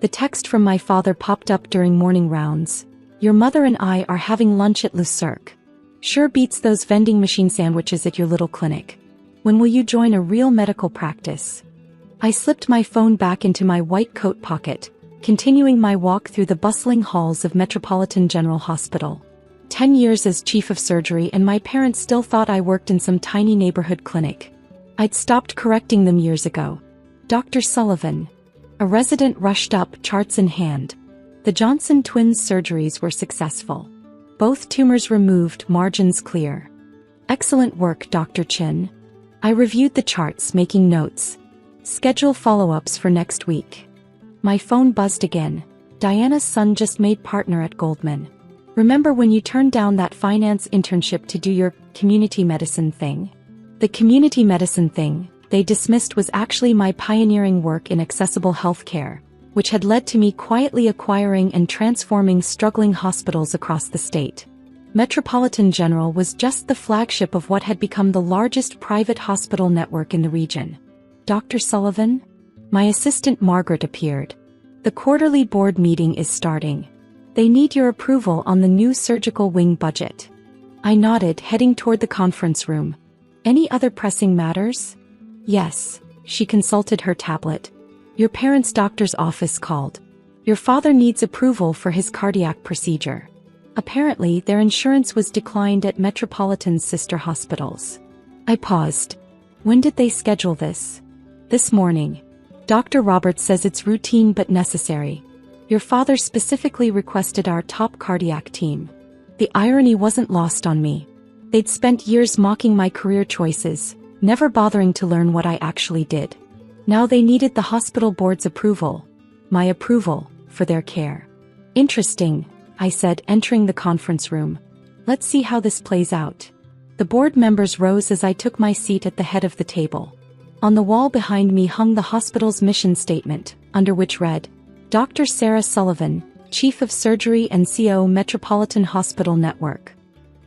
The text from my father popped up during morning rounds. Your mother and I are having lunch at Le Cirque. Sure beats those vending machine sandwiches at your little clinic. When will you join a real medical practice? I slipped my phone back into my white coat pocket, continuing my walk through the bustling halls of Metropolitan General Hospital. 10 years as chief of surgery and my parents still thought I worked in some tiny neighborhood clinic. I'd stopped correcting them years ago. Dr. Sullivan. A resident rushed up, charts in hand. The Johnson twins' surgeries were successful. Both tumors removed, margins clear. Excellent work, Dr. Chin. I reviewed the charts, making notes. Schedule follow-ups for next week. My phone buzzed again. Diana's son just made partner at Goldman. Remember when you turned down that finance internship to do your community medicine thing? The community medicine thing they dismissed was actually my pioneering work in accessible healthcare, which had led to me quietly acquiring and transforming struggling hospitals across the state. Metropolitan General was just the flagship of what had become the largest private hospital network in the region. Dr. Sullivan? My assistant Margaret appeared. The quarterly board meeting is starting. They need your approval on the new surgical wing budget. I nodded, heading toward the conference room. Any other pressing matters? Yes. She consulted her tablet. Your parents' doctor's office called. Your father needs approval for his cardiac procedure. Apparently, their insurance was declined at Metropolitan's sister hospitals. I paused. When did they schedule this? This morning. Dr. Roberts says it's routine but necessary. Your father specifically requested our top cardiac team. The irony wasn't lost on me. They'd spent years mocking my career choices, never bothering to learn what I actually did. Now they needed the hospital board's approval, my approval, for their care. Interesting, I said, entering the conference room. Let's see how this plays out. The board members rose as I took my seat at the head of the table. On the wall behind me hung the hospital's mission statement, under which read, Dr. Sarah Sullivan, Chief of Surgery and CO Metropolitan Hospital Network.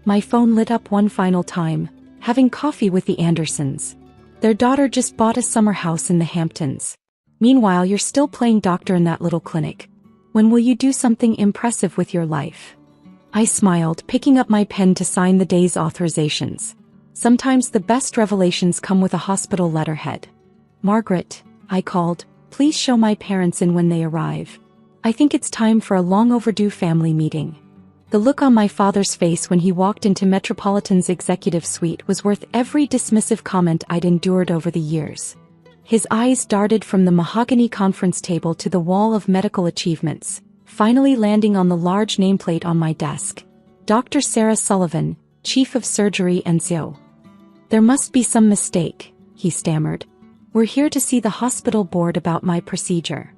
My phone lit up one final time, having coffee with the Andersons. Their daughter just bought a summer house in the Hamptons. Meanwhile, you're still playing doctor in that little clinic. When will you do something impressive with your life? I smiled, picking up my pen to sign the day's authorizations. Sometimes the best revelations come with a hospital letterhead. Margaret, I called, please show my parents in when they arrive. I think it's time for a long overdue family meeting. The look on my father's face when he walked into Metropolitan's executive suite was worth every dismissive comment I'd endured over the years. His eyes darted from the mahogany conference table to the wall of medical achievements, finally landing on the large nameplate on my desk. Dr. Sarah Sullivan, Chief of Surgery and CO. There must be some mistake, he stammered. We're here to see the hospital board about my procedure.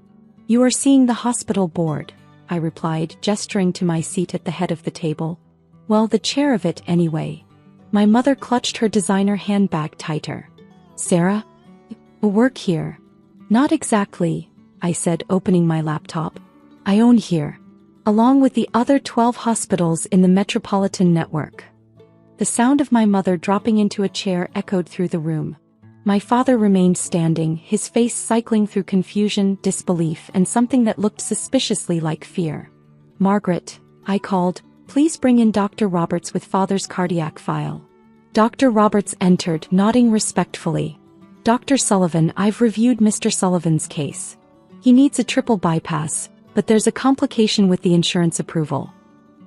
You are seeing the hospital board, I replied, gesturing to my seat at the head of the table. Well, the chair of it anyway. My mother clutched her designer handbag tighter. Sarah? Work here. Not exactly, I said, opening my laptop. I own here, along with the other 12 hospitals in the Metropolitan Network. The sound of my mother dropping into a chair echoed through the room. My father remained standing, his face cycling through confusion, disbelief, and something that looked suspiciously like fear. Margaret, I called, please bring in Dr. Roberts with father's cardiac file. Dr. Roberts entered, nodding respectfully. Dr. Sullivan, I've reviewed Mr. Sullivan's case. He needs a triple bypass, but there's a complication with the insurance approval.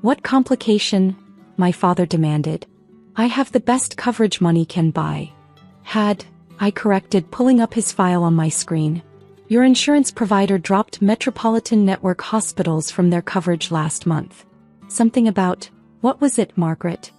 What complication? My father demanded. I have the best coverage money can buy. I corrected, pulling up his file on my screen. Your insurance provider dropped Metropolitan Network hospitals from their coverage last month. Something about, what was it, Margaret?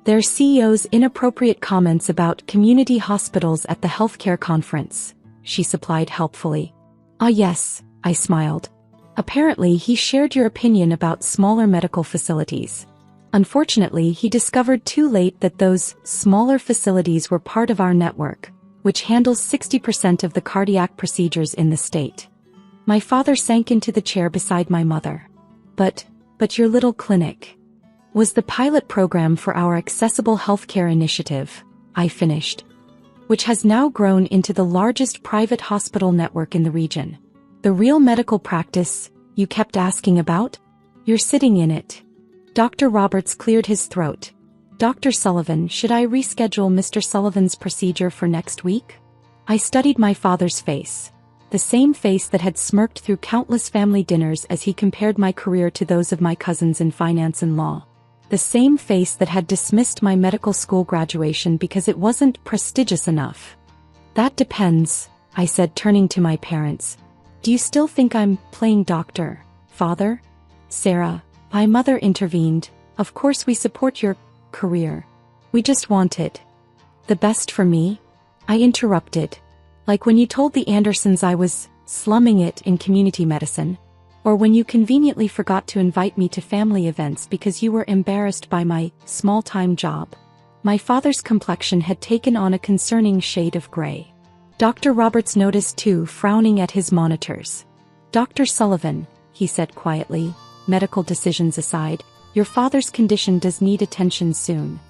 Their CEO's inappropriate comments about community hospitals at the healthcare conference, she supplied helpfully. Ah yes, I smiled. Apparently he shared your opinion about smaller medical facilities. Unfortunately, he discovered too late that those smaller facilities were part of our network, which handles 60% of the cardiac procedures in the state. My father sank into the chair beside my mother. But your little clinic was the pilot program for our accessible healthcare initiative, I finished, which has now grown into the largest private hospital network in the region. The real medical practice you kept asking about? You're sitting in it. Dr. Roberts cleared his throat. Dr. Sullivan, should I reschedule Mr. Sullivan's procedure for next week? I studied my father's face. The same face that had smirked through countless family dinners as he compared my career to those of my cousins in finance and law. The same face that had dismissed my medical school graduation because it wasn't prestigious enough. That depends, I said, turning to my parents. Do you still think I'm playing doctor, Father? Sarah, my mother intervened. Of course we support your career. We just wanted the best for me. I interrupted. Like when you told the Andersons I was slumming it in community medicine, or when you conveniently forgot to invite me to family events because you were embarrassed by my small-time job. My father's complexion had taken on a concerning shade of gray. Dr. Roberts noticed too, frowning at his monitors. Dr. Sullivan, he said quietly, medical decisions aside, your father's condition does need attention soon.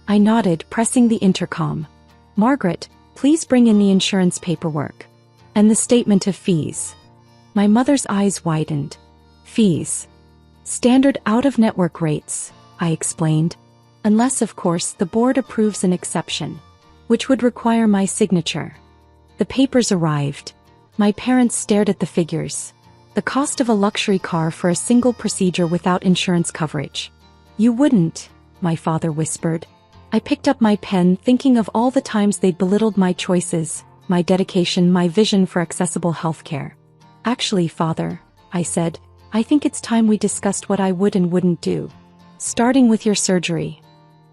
I nodded, pressing the intercom. Margaret, please bring in the insurance paperwork. And the statement of fees. My mother's eyes widened. Fees. Standard out-of-network rates, I explained. Unless, of course, the board approves an exception, which would require my signature. The papers arrived. My parents stared at the figures. The cost of a luxury car for a single procedure without insurance coverage. You wouldn't, my father whispered. I picked up my pen, thinking of all the times they'd belittled my choices, my dedication, my vision for accessible healthcare. Actually, Father, I said, I think it's time we discussed what I would and wouldn't do. Starting with your surgery.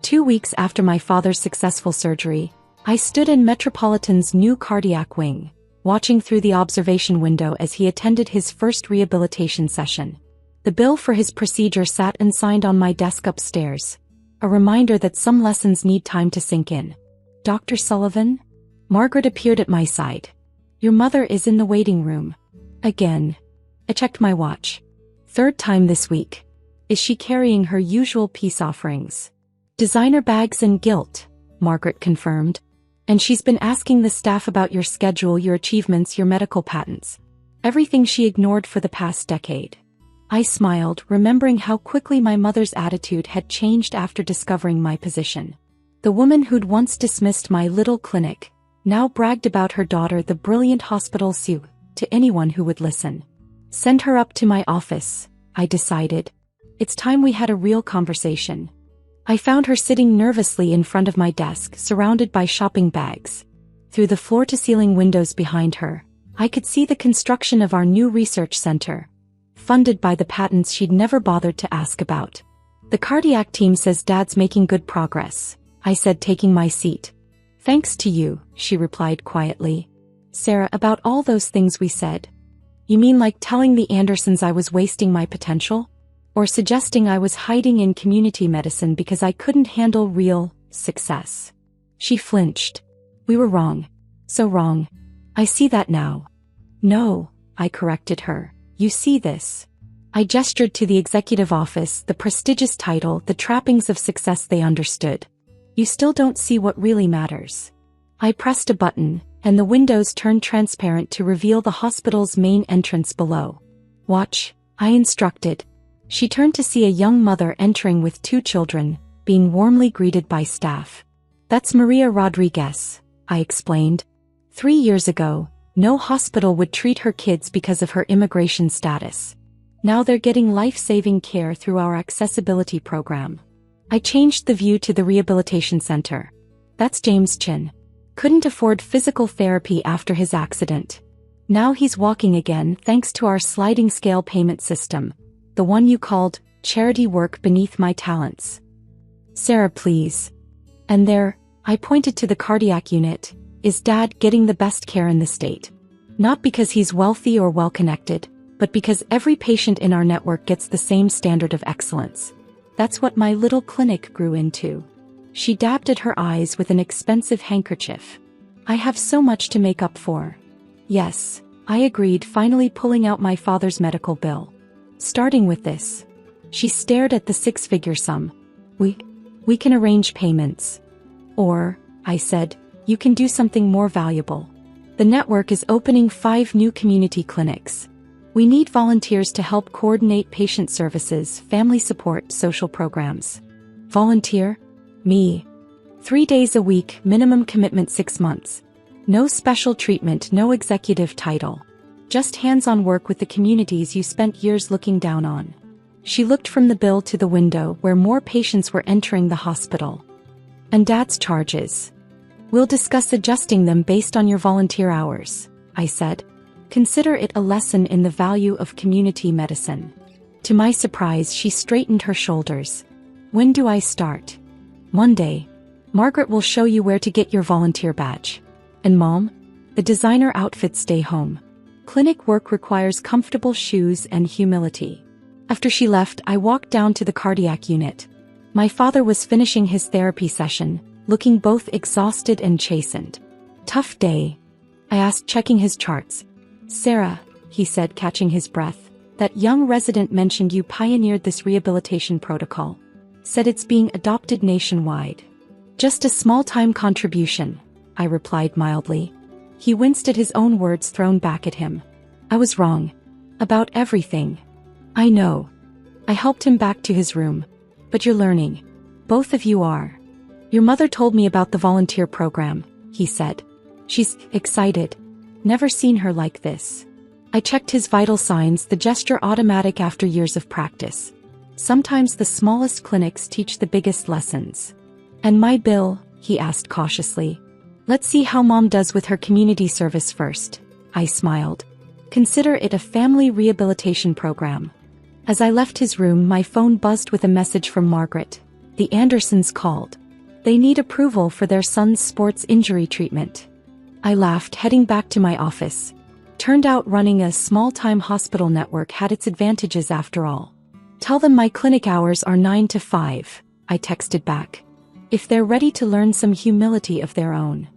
2 weeks after my father's successful surgery, I stood in Metropolitan's new cardiac wing, watching through the observation window as he attended his first rehabilitation session. The bill for his procedure sat unsigned on my desk upstairs. A reminder that some lessons need time to sink in. Dr. Sullivan? Margaret appeared at my side. Your mother is in the waiting room. Again. I checked my watch. 3rd time this week. Is she carrying her usual peace offerings? Designer bags and guilt, Margaret confirmed. And she's been asking the staff about your schedule, your achievements, your medical patents. Everything she ignored for the past decade. I smiled, remembering how quickly my mother's attitude had changed after discovering my position. The woman who'd once dismissed my little clinic, now bragged about her daughter, the brilliant hospital Sue, to anyone who would listen. Send her up to my office, I decided. It's time we had a real conversation. I found her sitting nervously in front of my desk, surrounded by shopping bags. Through the floor-to-ceiling windows behind her, I could see the construction of our new research center, funded by the patents she'd never bothered to ask about. The cardiac team says Dad's making good progress, I said, taking my seat. Thanks to you, she replied quietly. Sarah, about all those things we said. You mean like telling the Andersons I was wasting my potential? Or suggesting I was hiding in community medicine because I couldn't handle real success? She flinched. We were wrong. So wrong. I see that now. No, I corrected her. You see this. I gestured to the executive office, the prestigious title, the trappings of success they understood. You still don't see what really matters. I pressed a button, and the windows turned transparent to reveal the hospital's main entrance below. Watch, I instructed. She turned to see a young mother entering with 2 children, being warmly greeted by staff. That's Maria Rodriguez, I explained. 3 years ago, no hospital would treat her kids because of her immigration status. Now they're getting life-saving care through our accessibility program. I changed the view to the rehabilitation center. That's James Chin. Couldn't afford physical therapy after his accident. Now he's walking again thanks to our sliding scale payment system, the one you called charity work beneath my talents. Sarah, please. And there, I pointed to the cardiac unit, is Dad getting the best care in the state? Not because he's wealthy or well-connected, but because every patient in our network gets the same standard of excellence. That's what my little clinic grew into. She dabbed at her eyes with an expensive handkerchief. I have so much to make up for. Yes, I agreed, finally pulling out my father's medical bill. Starting with this. She stared at the 6-figure sum. We can arrange payments. Or, I said, you can do something more valuable. The network is opening 5 new community clinics. We need volunteers to help coordinate patient services, family support, social programs. Volunteer? Me. 3 days a week, minimum commitment 6 months. No special treatment, no executive title. Just hands-on work with the communities you spent years looking down on. She looked from the bill to the window where more patients were entering the hospital. And Dad's charges. We'll discuss adjusting them based on your volunteer hours, I said. Consider it a lesson in the value of community medicine. To my surprise, she straightened her shoulders. When do I start? Monday. Margaret will show you where to get your volunteer badge. And Mom? The designer outfits stay home. Clinic work requires comfortable shoes and humility. After she left, I walked down to the cardiac unit. My father was finishing his therapy session, looking both exhausted and chastened. Tough day? I asked, checking his charts. Sarah, he said, catching his breath, that young resident mentioned you pioneered this rehabilitation protocol. Said it's being adopted nationwide. Just a small-time contribution, I replied mildly. He winced at his own words thrown back at him. I was wrong. About everything. I know. I helped him back to his room. But you're learning. Both of you are. Your mother told me about the volunteer program, he said. She's excited. Never seen her like this. I checked his vital signs, the gesture automatic after years of practice. Sometimes the smallest clinics teach the biggest lessons. And my bill? He asked cautiously. Let's see how Mom does with her community service first, I smiled. Consider it a family rehabilitation program. As I left his room, my phone buzzed with a message from Margaret. The Andersons called. They need approval for their son's sports injury treatment. I laughed, heading back to my office. Turned out running a small-time hospital network had its advantages after all. Tell them my clinic hours are 9 to 5, I texted back. If they're ready to learn some humility of their own.